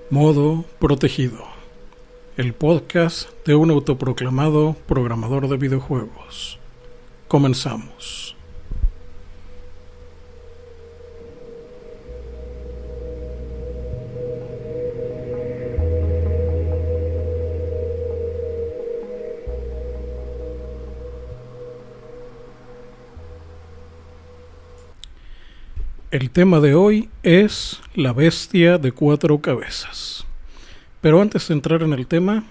Modo Protegido, el podcast de un autoproclamado programador de videojuegos. Comenzamos. El tema de hoy es la bestia de 4 cabezas. Pero antes de entrar en el tema,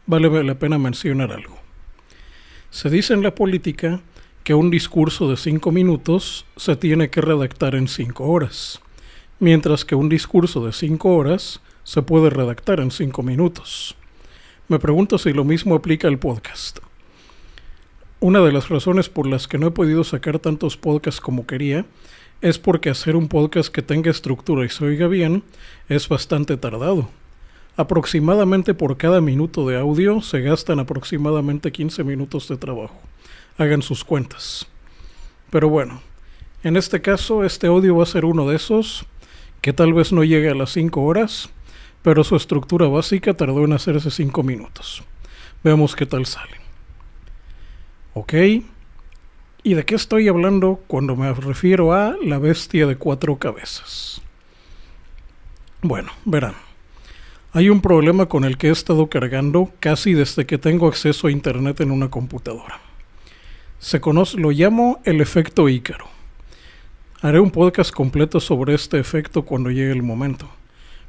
vale la pena mencionar algo. Se dice en la política que un discurso de 5 minutos se tiene que redactar en 5 horas, mientras que un discurso de 5 horas se puede redactar en 5 minutos. Me pregunto si lo mismo aplica al podcast. Una de las razones por las que no he podido sacar tantos podcasts como quería es porque hacer un podcast que tenga estructura y se oiga bien es bastante tardado. Aproximadamente por cada minuto de audio se gastan aproximadamente 15 minutos de trabajo. Hagan sus cuentas. Pero bueno, en este caso este audio va a ser uno de esos que tal vez no llegue a las 5 horas, pero su estructura básica tardó en hacerse 5 minutos. Veamos qué tal sale. Ok. ¿Y de qué estoy hablando cuando me refiero a la bestia de 4 cabezas? Bueno, verán. Hay un problema con el que he estado cargando casi desde que tengo acceso a internet en una computadora. Lo llamo el efecto Ícaro. Haré un podcast completo sobre este efecto cuando llegue el momento.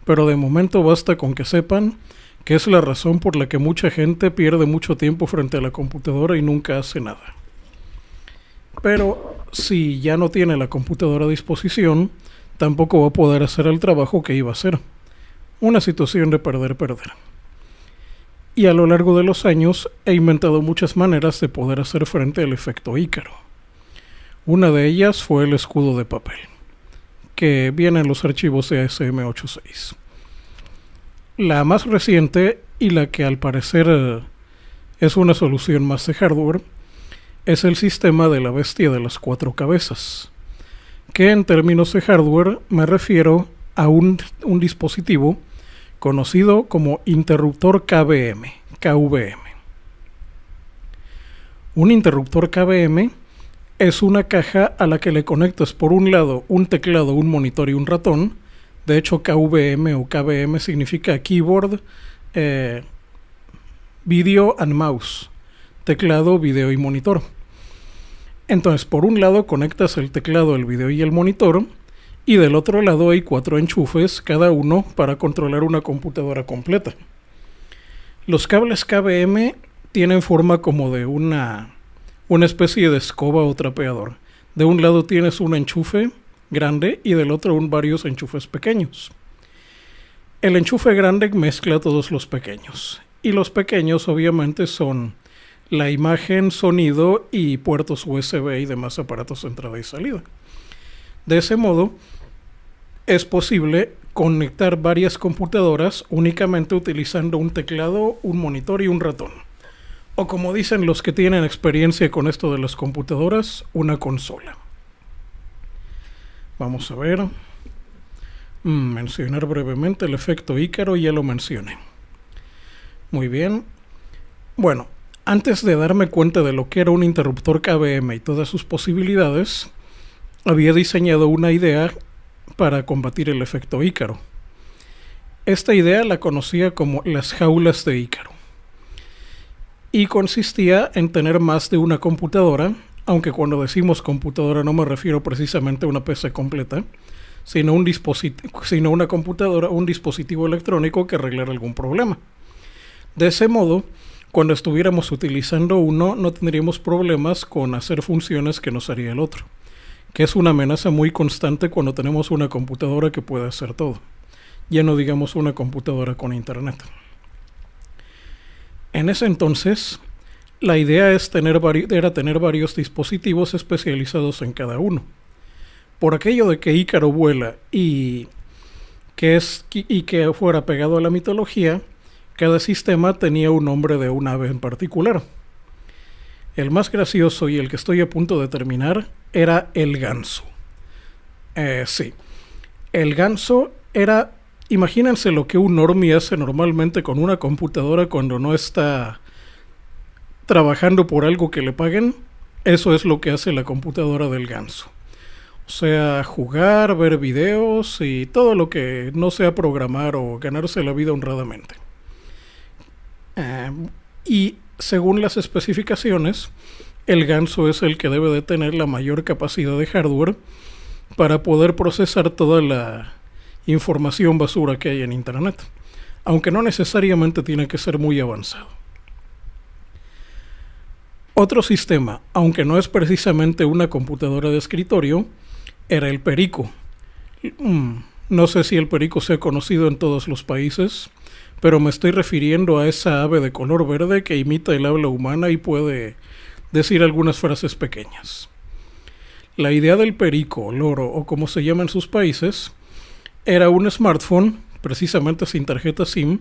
Pero de momento basta con que sepan que es la razón por la que mucha gente pierde mucho tiempo frente a la computadora y nunca hace nada. Pero si ya no tiene la computadora a disposición, tampoco va a poder hacer el trabajo que iba a hacer. Una situación de perder. Y a lo largo de los años he inventado muchas maneras de poder hacer frente al efecto Ícaro. Una de ellas fue el escudo de papel, que viene en los archivos de ASM86. La más reciente y la que al parecer es una solución más de hardware es el sistema de la bestia de las 4 cabezas, que en términos de hardware me refiero a un dispositivo conocido como interruptor KVM. Un interruptor KVM es una caja a la que le conectas por un lado un teclado, un monitor y un ratón. De hecho, KVM o KVM significa Keyboard, Video and Mouse. Teclado, video y monitor. Entonces, por un lado conectas el teclado, el video y el monitor, y del otro lado hay 4 enchufes, cada uno para controlar una computadora completa. Los cables KVM tienen forma como de una especie de escoba o trapeador. De un lado tienes un enchufe grande y del otro varios enchufes pequeños. El enchufe grande mezcla todos los pequeños, y los pequeños obviamente son la imagen, sonido y puertos USB y demás aparatos de entrada y salida. De ese modo, es posible conectar varias computadoras únicamente utilizando un teclado, un monitor y un ratón. O como dicen los que tienen experiencia con esto de las computadoras, una consola. Vamos a ver. Mencionar brevemente el efecto Ícaro, ya lo mencioné. Muy bien. Bueno, antes de darme cuenta de lo que era un interruptor KVM y todas sus posibilidades, había diseñado una idea para combatir el efecto Ícaro. Esta idea la conocía como las jaulas de Ícaro. Y consistía en tener más de una computadora, aunque cuando decimos computadora no me refiero precisamente a una PC completa, sino una computadora, un dispositivo electrónico que arreglara algún problema. De ese modo, cuando estuviéramos utilizando uno, no tendríamos problemas con hacer funciones que nos haría el otro, que es una amenaza muy constante cuando tenemos una computadora que puede hacer todo. Ya no digamos una computadora con internet. En ese entonces, la idea era tener varios dispositivos especializados en cada uno. Por aquello de que Ícaro vuela y que fuera pegado a la mitología, cada sistema tenía un nombre de un ave en particular. El más gracioso y el que estoy a punto de terminar era el ganso. Sí, el ganso era Imagínense lo que un normie hace normalmente con una computadora cuando no está trabajando por algo que le paguen. Eso es lo que hace la computadora del ganso. O sea, jugar, ver videos y todo lo que no sea programar o ganarse la vida honradamente. Y según las especificaciones, el ganso es el que debe de tener la mayor capacidad de hardware para poder procesar toda la información basura que hay en internet, aunque no necesariamente tiene que ser muy avanzado. Otro sistema, aunque no es precisamente una computadora de escritorio, era el perico. No sé si el perico sea conocido en todos los países, pero me estoy refiriendo a esa ave de color verde que imita el habla humana y puede decir algunas frases pequeñas. La idea del perico, loro o como se llama en sus países, era un smartphone, precisamente sin tarjeta SIM,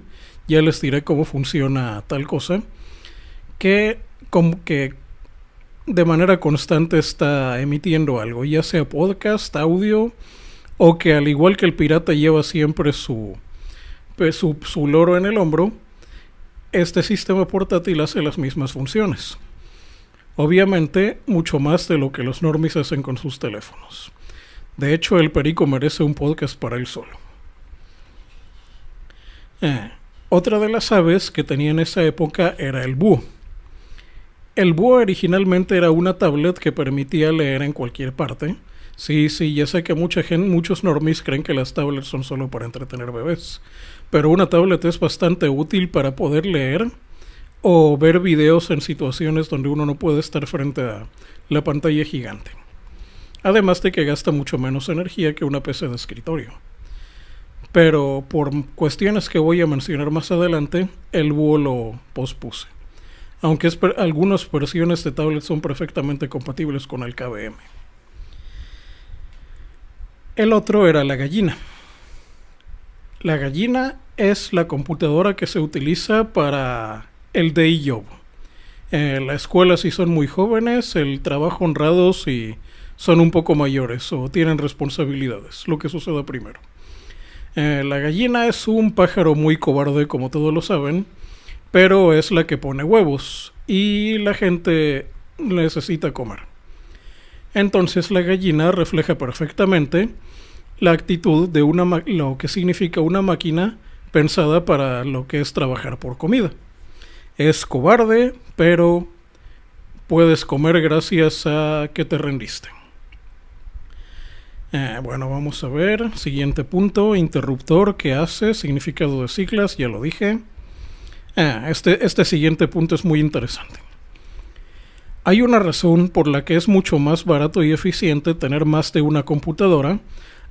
ya les diré cómo funciona tal cosa, que de manera constante está emitiendo algo, ya sea podcast, audio, o que al igual que el pirata lleva siempre su loro en el hombro, este sistema portátil hace las mismas funciones. Obviamente, mucho más de lo que los normies hacen con sus teléfonos. De hecho, el perico merece un podcast para él solo. Otra de las aves que tenía en esa época era el búho. El búho originalmente era una tablet que permitía leer en cualquier parte. Sí, ya sé que muchos normies creen que las tablets son solo para entretener bebés. Pero una tablet es bastante útil para poder leer o ver videos en situaciones donde uno no puede estar frente a la pantalla gigante. Además de que gasta mucho menos energía que una PC de escritorio. Pero por cuestiones que voy a mencionar más adelante, el búho lo pospuse. Aunque algunas versiones de tablet son perfectamente compatibles con el KVM. El otro era la gallina. La gallina es la computadora que se utiliza para el day job. La escuela si son muy jóvenes, el trabajo honrado si son un poco mayores o tienen responsabilidades, lo que suceda primero. La gallina es un pájaro muy cobarde, como todos lo saben, pero es la que pone huevos y la gente necesita comer. Entonces la gallina refleja perfectamente la actitud de lo que significa una máquina pensada para lo que es trabajar por comida. Es cobarde, pero puedes comer gracias a que te rendiste. Bueno, vamos a ver. Siguiente punto, interruptor, ¿qué hace? Significado de siglas, ya lo dije. Este siguiente punto es muy interesante. Hay una razón por la que es mucho más barato y eficiente tener más de una computadora,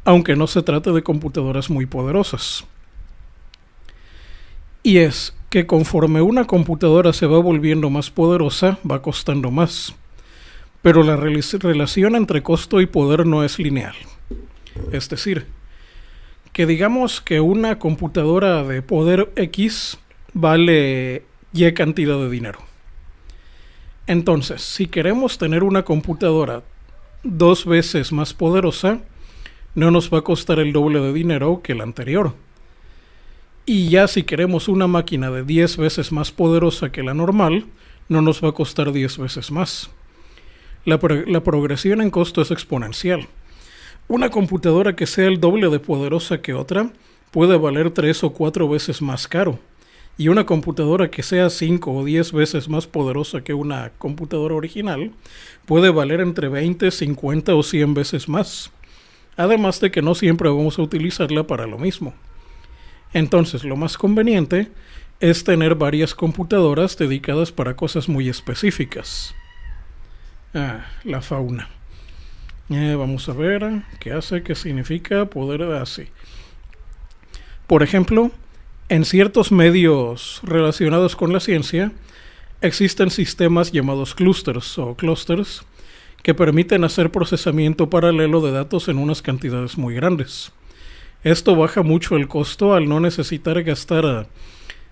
aunque no se trate de computadoras muy poderosas. Y es que conforme una computadora se va volviendo más poderosa, va costando más. Pero la relación entre costo y poder no es lineal. Es decir, que digamos que una computadora de poder X vale Y cantidad de dinero. Entonces, si queremos tener una computadora 2 veces más poderosa, no nos va a costar el doble de dinero que la anterior. Y ya si queremos una máquina de 10 veces más poderosa que la normal, no nos va a costar 10 veces más. La progresión en costo es exponencial. Una computadora que sea el doble de poderosa que otra puede valer 3 o 4 veces más caro. Y una computadora que sea 5 o 10 veces más poderosa que una computadora original puede valer entre 20, 50 o 100 veces más. Además de que no siempre vamos a utilizarla para lo mismo. Entonces, lo más conveniente es tener varias computadoras dedicadas para cosas muy específicas. La fauna. Vamos a ver qué hace, qué significa poder así. Por ejemplo, en ciertos medios relacionados con la ciencia, existen sistemas llamados clusters o clusters que permiten hacer procesamiento paralelo de datos en unas cantidades muy grandes. Esto baja mucho el costo al no necesitar gastar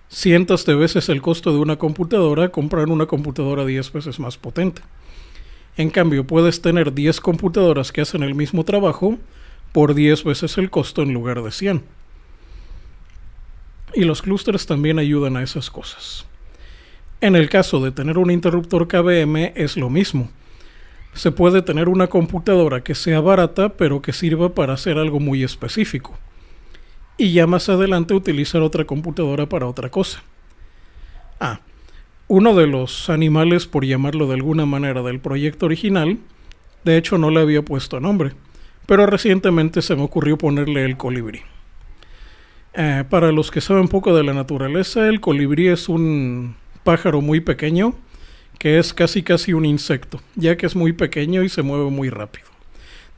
cientos de veces el costo de una computadora, comprar una computadora 10 veces más potente. En cambio, puedes tener 10 computadoras que hacen el mismo trabajo por 10 veces el costo en lugar de 100. Y los clústeres también ayudan a esas cosas. En el caso de tener un interruptor KVM es lo mismo. Se puede tener una computadora que sea barata, pero que sirva para hacer algo muy específico. Y ya más adelante utilizar otra computadora para otra cosa. Uno de los animales, por llamarlo de alguna manera, del proyecto original, de hecho no le había puesto nombre, pero recientemente se me ocurrió ponerle el colibrí. Para los que saben poco de la naturaleza, el colibrí es un pájaro muy pequeño, que es casi un insecto, ya que es muy pequeño y se mueve muy rápido.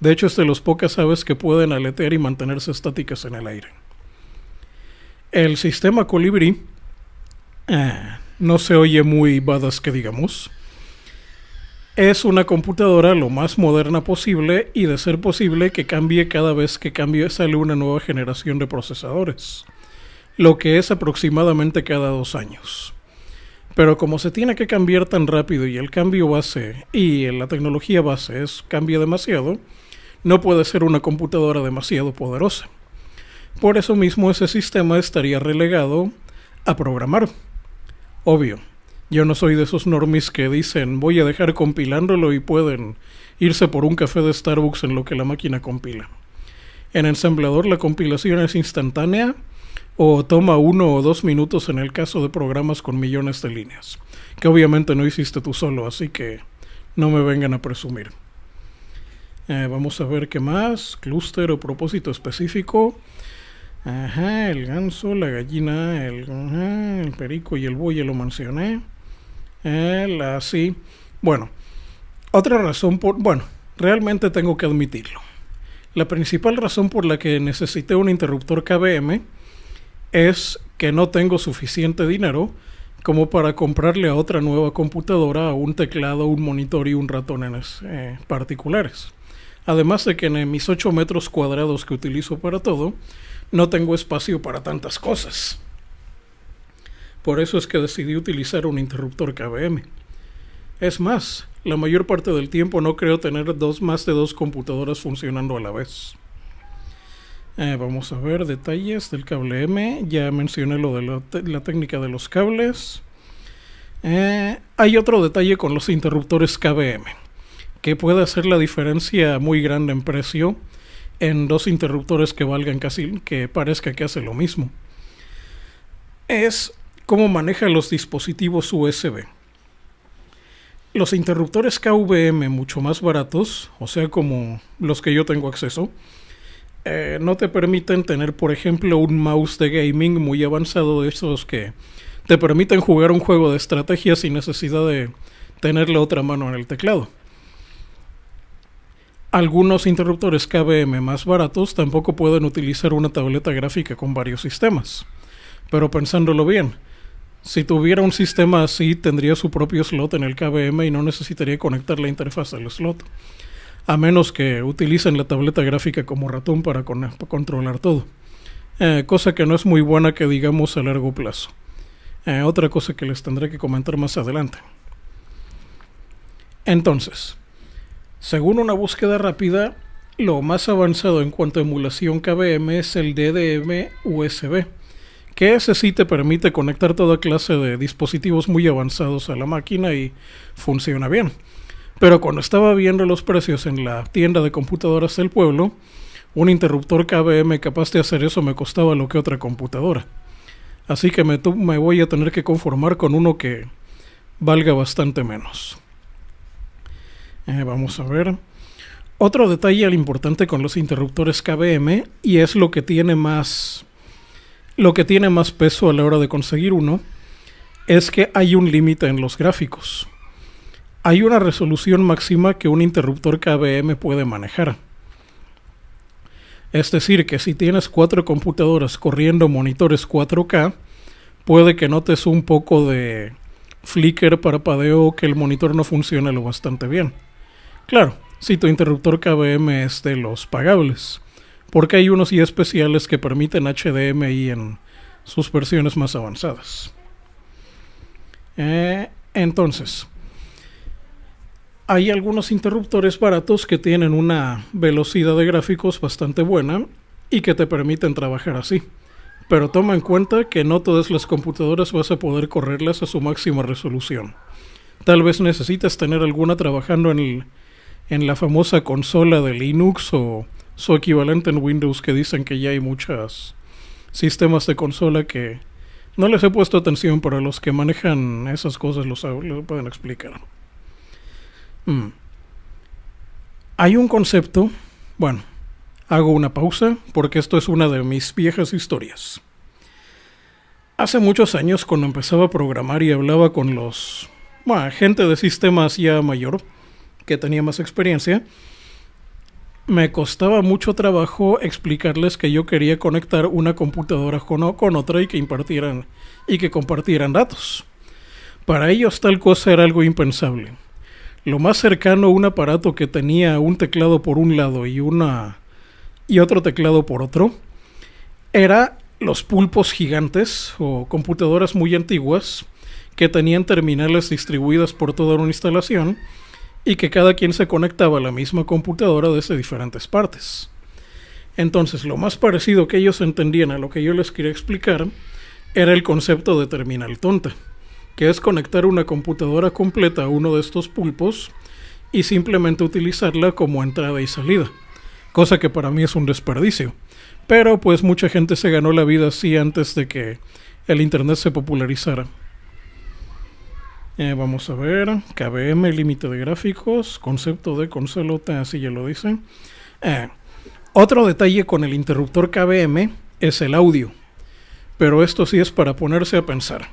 De hecho, es de las pocas aves que pueden aletear y mantenerse estáticas en el aire. El sistema colibrí no se oye muy badass que digamos. Es una computadora lo más moderna posible y de ser posible que cambie cada vez que sale una nueva generación de procesadores, lo que es aproximadamente cada 2 años. Pero como se tiene que cambiar tan rápido y el cambio base y la tecnología base cambia demasiado, no puede ser una computadora demasiado poderosa. Por eso mismo ese sistema estaría relegado a programar. Obvio, yo no soy de esos normies que dicen voy a dejar compilándolo y pueden irse por un café de Starbucks en lo que la máquina compila. En ensamblador la compilación es instantánea o toma 1 o 2 minutos en el caso de programas con millones de líneas, que obviamente no hiciste tú solo, así que no me vengan a presumir. Vamos a ver qué más. Clúster o propósito específico. El ganso, la gallina, el perico y el buey ya lo mencioné. Sí. Bueno, otra razón realmente tengo que admitirlo. La principal razón por la que necesité un interruptor KVM es que no tengo suficiente dinero como para comprarle a otra nueva computadora un teclado, un monitor y un ratón particulares. Además de que en mis 8 metros cuadrados que utilizo para todo, no tengo espacio para tantas cosas. Por eso es que decidí utilizar un interruptor KVM. Es más, la mayor parte del tiempo no creo tener más de 2 computadoras funcionando a la vez. Vamos a ver detalles del cable M. Ya mencioné lo de la técnica de los cables. Hay otro detalle con los interruptores KVM, que puede hacer la diferencia muy grande en precio en 2 interruptores que valgan que parezca que hace lo mismo. Es cómo maneja los dispositivos USB. Los interruptores KVM mucho más baratos, o sea como los que yo tengo acceso, no te permiten tener, por ejemplo, un mouse de gaming muy avanzado, de esos que te permiten jugar un juego de estrategia sin necesidad de tener la otra mano en el teclado. Algunos interruptores KVM más baratos tampoco pueden utilizar una tableta gráfica con varios sistemas. Pero pensándolo bien, si tuviera un sistema así, tendría su propio slot en el KVM y no necesitaría conectar la interfaz al slot, a menos que utilicen la tableta gráfica como ratón para controlar todo. Cosa que no es muy buena que digamos a largo plazo. Otra cosa que les tendré que comentar más adelante. Entonces, según una búsqueda rápida, lo más avanzado en cuanto a emulación KVM es el DDM USB, que ese sí te permite conectar toda clase de dispositivos muy avanzados a la máquina y funciona bien. Pero cuando estaba viendo los precios en la tienda de computadoras del pueblo, un interruptor KVM capaz de hacer eso me costaba lo que otra computadora. Así que me voy a tener que conformar con uno que valga bastante menos. Vamos a ver. Otro detalle importante con los interruptores KVM, y es lo que tiene más peso a la hora de conseguir uno, es que hay un límite en los gráficos. Hay una resolución máxima que un interruptor KVM puede manejar. Es decir, que si tienes 4 computadoras corriendo monitores 4K, puede que notes un poco de flicker, parpadeo, que el monitor no funcione lo bastante bien. Claro, si tu interruptor KVM es de los pagables, porque hay unos y especiales que permiten HDMI en sus versiones más avanzadas. Entonces, hay algunos interruptores baratos que tienen una velocidad de gráficos bastante buena y que te permiten trabajar así. pero toma en cuenta que no todas las computadoras vas a poder correrlas a su máxima resolución. Tal vez necesitas tener alguna trabajando en la famosa consola de Linux o su equivalente en Windows, que dicen que ya hay muchos sistemas de consola que no les he puesto atención, pero los que manejan esas cosas lo pueden explicar. Hay un concepto, bueno, hago una pausa porque esto es una de mis viejas historias. Hace muchos años, cuando empezaba a programar y hablaba con gente de sistemas ya mayor, que tenía más experiencia, me costaba mucho trabajo explicarles que yo quería conectar una computadora con otra y que compartieran datos. Para ellos tal cosa era algo impensable. Lo más cercano a un aparato que tenía un teclado por un lado y otro teclado por otro era los pulpos gigantes o computadoras muy antiguas que tenían terminales distribuidas por toda una instalación y que cada quien se conectaba a la misma computadora desde diferentes partes. Entonces, lo más parecido que ellos entendían a lo que yo les quería explicar era el concepto de terminal tonta, que es conectar una computadora completa a uno de estos pulpos y simplemente utilizarla como entrada y salida, cosa que para mí es un desperdicio. Pero pues mucha gente se ganó la vida así antes de que el internet se popularizara. Vamos a ver, KVM, límite de gráficos, concepto de consola, así ya lo dice. Otro detalle con el interruptor KVM es el audio, pero esto sí es para ponerse a pensar.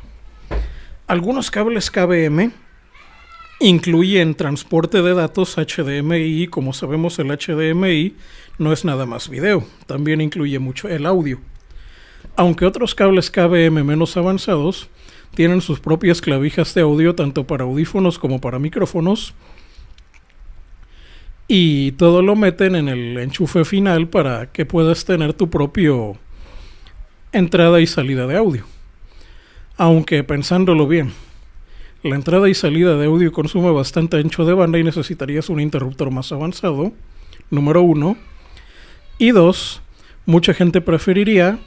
Algunos cables KVM incluyen transporte de datos HDMI. Como sabemos, el HDMI no es nada más video, también incluye mucho el audio. Aunque otros cables KVM menos avanzados tienen sus propias clavijas de audio, tanto para audífonos como para micrófonos, y todo lo meten en el enchufe final para que puedas tener tu propio entrada y salida de audio. Aunque pensándolo bien, la entrada y salida de audio consume bastante ancho de banda y necesitarías un interruptor más avanzado, número 1. Y 2, mucha gente preferiría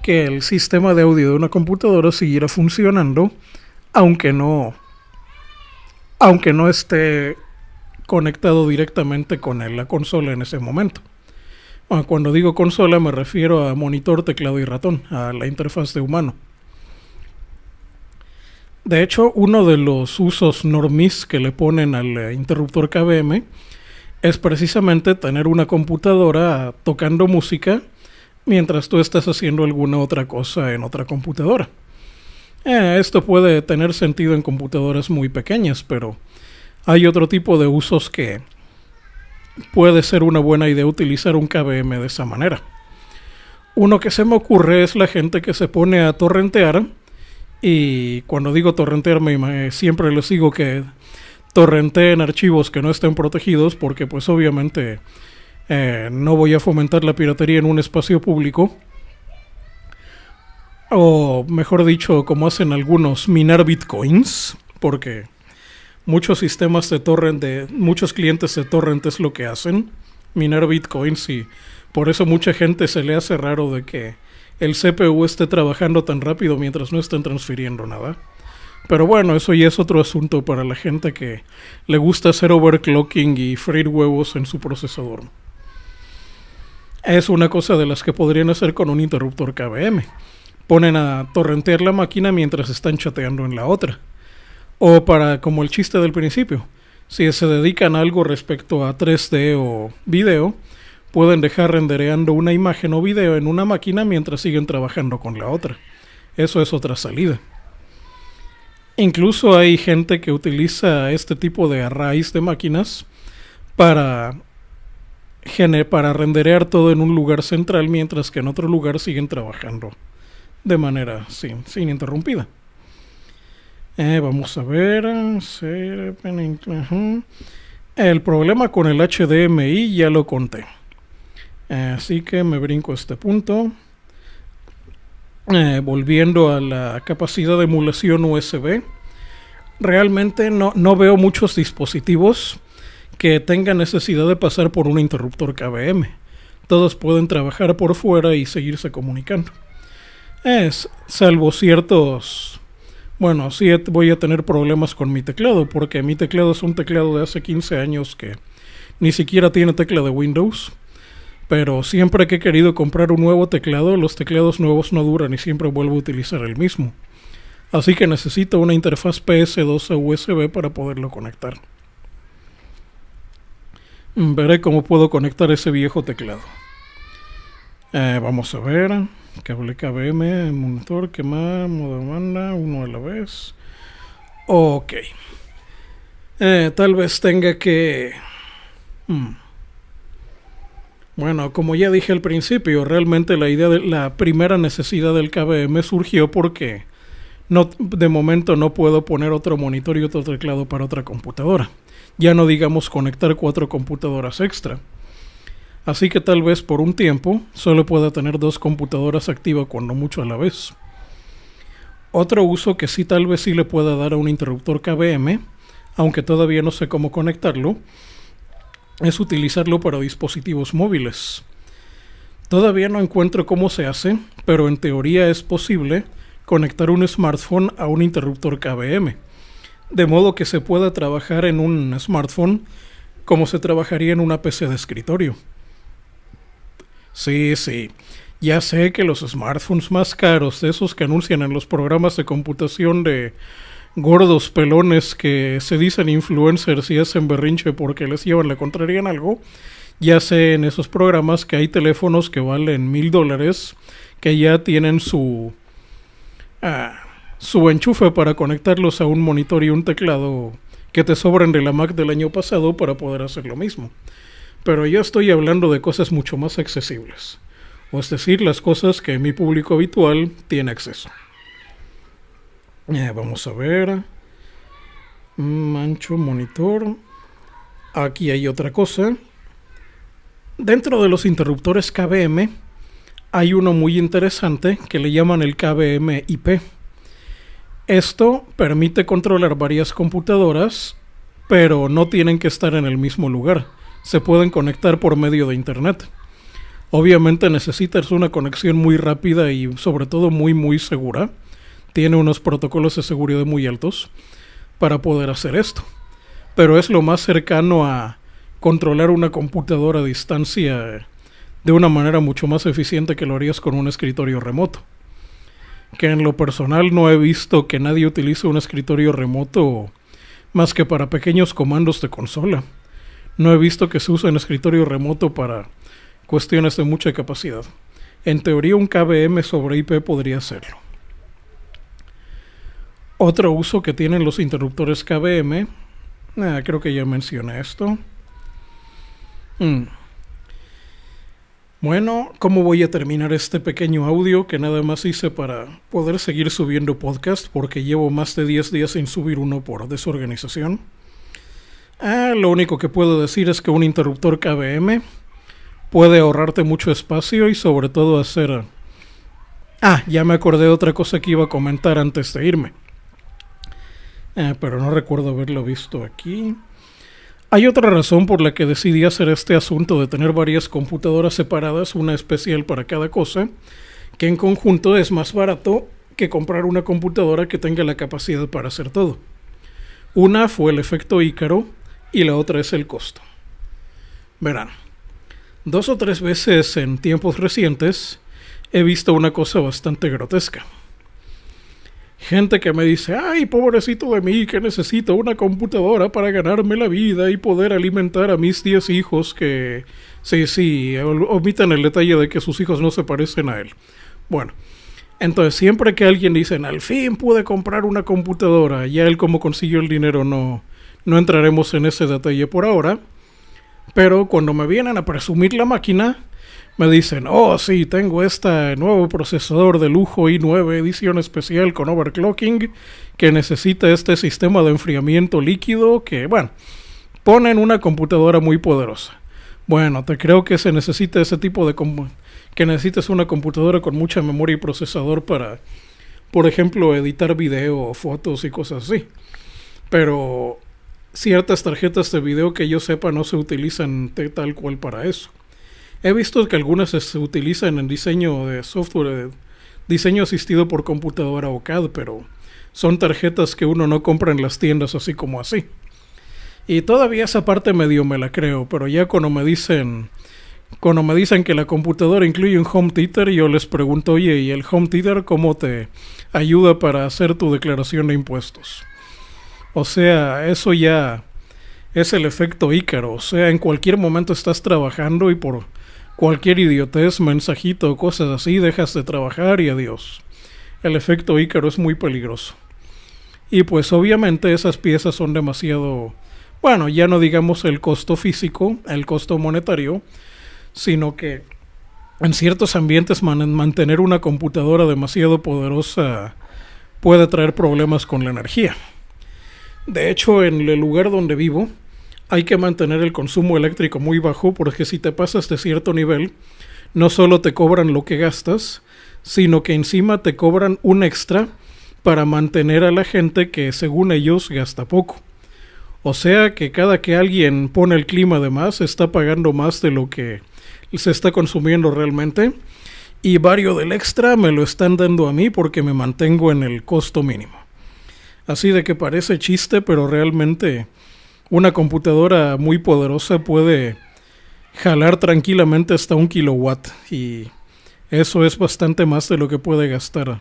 que el sistema de audio de una computadora siguiera funcionando, aunque no esté conectado directamente con la consola en ese momento. Bueno, cuando digo consola me refiero a monitor, teclado y ratón, a la interfaz de humano. De hecho, uno de los usos normis que le ponen al interruptor KVM es precisamente tener una computadora tocando música mientras tú estás haciendo alguna otra cosa en otra computadora. Esto puede tener sentido en computadoras muy pequeñas, pero hay otro tipo de usos que puede ser una buena idea utilizar un KVM de esa manera. Uno que se me ocurre es la gente que se pone a torrentear, y cuando digo torrentear siempre les digo que torrenteen archivos que no estén protegidos, porque pues obviamente no voy a fomentar la piratería en un espacio público, o mejor dicho, como hacen algunos, minar bitcoins, porque muchos sistemas de torrent, muchos clientes de torrent es lo que hacen, minar bitcoins, y por eso mucha gente se le hace raro de que el CPU esté trabajando tan rápido mientras no estén transfiriendo nada. Pero bueno, eso ya es otro asunto para la gente que le gusta hacer overclocking y freír huevos en su procesador. Es una cosa de las que podrían hacer con un interruptor KVM. Ponen a torrentear la máquina mientras están chateando en la otra. O como el chiste del principio, si se dedican a algo respecto a 3D o video, pueden dejar rendereando una imagen o video en una máquina mientras siguen trabajando con la otra. Eso es otra salida. Incluso hay gente que utiliza este tipo de arrays de máquinas para renderear todo en un lugar central, mientras que en otro lugar siguen trabajando de manera sin interrumpida. Vamos a ver. El problema con el HDMI ya lo conté. Así que me brinco a este punto. Volviendo a la capacidad de emulación USB, realmente no veo muchos dispositivos que tengan necesidad de pasar por un interruptor KVM. Todos pueden trabajar por fuera y seguirse comunicando. Es, salvo ciertos... Bueno, sí voy a tener problemas con mi teclado, porque mi teclado es un teclado de hace 15 años que ni siquiera tiene tecla de Windows. Pero siempre que he querido comprar un nuevo teclado, los teclados nuevos no duran y siempre vuelvo a utilizar el mismo. Así que necesito una interfaz PS2 a USB para poderlo conectar. Veré cómo puedo conectar ese viejo teclado. Vamos a ver. Cable KVM, monitor, quemar, modo banda, uno a la vez. Ok. Tal vez tenga que... Bueno, como ya dije al principio, realmente la primera necesidad del KVM surgió porque de momento no puedo poner otro monitor y otro teclado para otra computadora. Ya no digamos conectar 4 computadoras extra. Así que tal vez por un tiempo solo pueda tener 2 computadoras activas cuando mucho a la vez. Otro uso que sí tal vez sí le pueda dar a un interruptor KVM, aunque todavía no sé cómo conectarlo, es utilizarlo para dispositivos móviles. Todavía no encuentro cómo se hace, pero en teoría es posible conectar un smartphone a un interruptor KVM, de modo que se pueda trabajar en un smartphone como se trabajaría en una PC de escritorio. Sí, ya sé que los smartphones más caros, esos que anuncian en los programas de computación de gordos pelones que se dicen influencers y hacen berrinche porque les llevan la contraria en algo, ya sé en esos programas que hay teléfonos que valen $1,000 que ya tienen su enchufe para conectarlos a un monitor y un teclado que te sobran de la Mac del año pasado para poder hacer lo mismo. Pero yo estoy hablando de cosas mucho más accesibles, o es decir, las cosas que mi público habitual tiene acceso. Vamos a ver. Mancho monitor. Aquí hay otra cosa. Dentro de los interruptores KVM hay uno muy interesante que le llaman el KVM IP. Esto permite controlar varias computadoras, pero no tienen que estar en el mismo lugar. Se pueden conectar por medio de internet. Obviamente necesitas una conexión muy rápida y sobre todo muy segura. Tiene unos protocolos de seguridad muy altos para poder hacer esto. Pero es lo más cercano a controlar una computadora a distancia de una manera mucho más eficiente que lo harías con un escritorio remoto. Que en lo personal no he visto que nadie utilice un escritorio remoto más que para pequeños comandos de consola. No he visto que se use un escritorio remoto para cuestiones de mucha capacidad. En teoría un KVM sobre IP podría hacerlo. Otro uso que tienen los interruptores KVM, creo que ya mencioné esto. Bueno, ¿cómo voy a terminar este pequeño audio que nada más hice para poder seguir subiendo podcast? Porque llevo más de 10 días sin subir uno por desorganización. Lo único que puedo decir es que un interruptor KVM puede ahorrarte mucho espacio y sobre todo hacer... ya me acordé de otra cosa que iba a comentar antes de irme. Pero no recuerdo haberlo visto aquí. Hay otra razón por la que decidí hacer este asunto de tener varias computadoras separadas, una especial para cada cosa, que en conjunto es más barato que comprar una computadora que tenga la capacidad para hacer todo. Una fue el efecto Ícaro y la otra es el costo. Verán, 2 o 3 veces en tiempos recientes he visto una cosa bastante grotesca. Gente que me dice, ay, pobrecito de mí, que necesito una computadora para ganarme la vida y poder alimentar a mis 10 hijos que... Sí, omitan el detalle de que sus hijos no se parecen a él. Bueno, entonces siempre que alguien dice, al fin pude comprar una computadora, ya él cómo consiguió el dinero no entraremos en ese detalle por ahora. Pero cuando me vienen a presumir la máquina, me dicen, oh sí, tengo este nuevo procesador de lujo i9 edición especial con overclocking que necesita este sistema de enfriamiento líquido que, bueno, ponen una computadora muy poderosa. Bueno, te creo que se necesita ese tipo de... que necesites una computadora con mucha memoria y procesador para, por ejemplo, editar video, fotos y cosas así. Pero ciertas tarjetas de video que yo sepa no se utilizan tal cual para eso. He visto que algunas se utilizan en diseño de software diseño asistido por computadora o CAD, pero son tarjetas que uno no compra en las tiendas así como así. Y todavía esa parte medio me la creo, pero ya cuando me dicen que la computadora incluye un home theater, yo les pregunto, oye, ¿y el home theater cómo te ayuda para hacer tu declaración de impuestos? O sea, eso ya es el efecto Ícaro. O sea, en cualquier momento estás trabajando y por cualquier idiotez, mensajito o cosas así, dejas de trabajar y adiós. El efecto Ícaro es muy peligroso. Y pues obviamente esas piezas son demasiado, bueno, ya no digamos el costo físico, el costo monetario, sino que en ciertos ambientes mantener una computadora demasiado poderosa puede traer problemas con la energía. De hecho, en el lugar donde vivo hay que mantener el consumo eléctrico muy bajo, porque si te pasas de cierto nivel, no solo te cobran lo que gastas, sino que encima te cobran un extra para mantener a la gente que según ellos gasta poco. O sea que cada que alguien pone el clima de más, está pagando más de lo que se está consumiendo realmente, y varios del extra me lo están dando a mí porque me mantengo en el costo mínimo. Así de que parece chiste, pero realmente una computadora muy poderosa puede jalar tranquilamente hasta 1 kilowatt, y eso es bastante más de lo que puede gastar.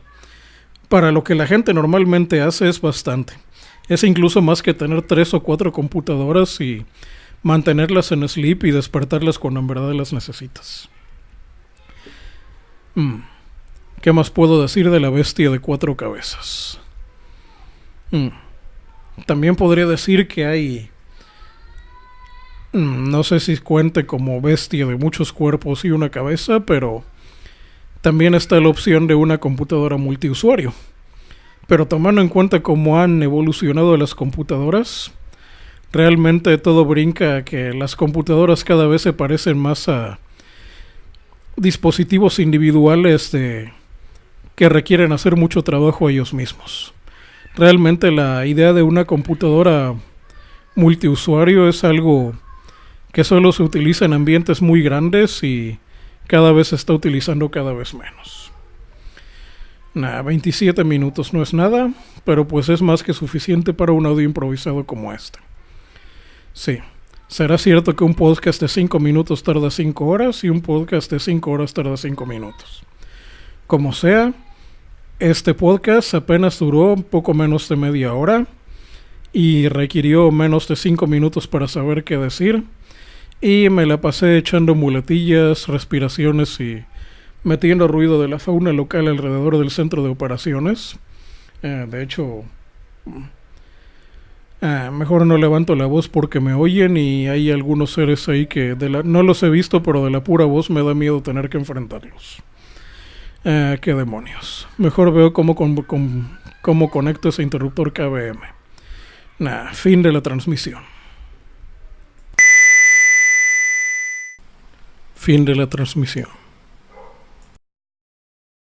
Para lo que la gente normalmente hace es bastante. Es incluso más que tener 3 o 4 computadoras y mantenerlas en sleep y despertarlas cuando en verdad las necesitas. ¿Qué más puedo decir de la bestia de 4 cabezas? También podría decir que hay, no sé si cuente como bestia de muchos cuerpos y una cabeza, pero también está la opción de una computadora multiusuario. Pero tomando en cuenta cómo han evolucionado las computadoras, realmente todo brinca a que las computadoras cada vez se parecen más a dispositivos individuales que requieren hacer mucho trabajo ellos mismos. Realmente la idea de una computadora multiusuario es algo que solo se utiliza en ambientes muy grandes y cada vez se está utilizando cada vez menos. 27 minutos no es nada, pero pues es más que suficiente para un audio improvisado como este. Sí, será cierto que un podcast de 5 minutos tarda 5 horas y un podcast de 5 horas tarda 5 minutos. Como sea, este podcast apenas duró un poco menos de media hora y requirió menos de 5 minutos para saber qué decir, y me la pasé echando muletillas, respiraciones y metiendo ruido de la fauna local alrededor del centro de operaciones. De hecho, mejor no levanto la voz porque me oyen y hay algunos seres ahí que no los he visto, pero de la pura voz me da miedo tener que enfrentarlos. Qué demonios. Mejor veo cómo conecto ese interruptor KVM. Fin de la transmisión. Fin de la transmisión.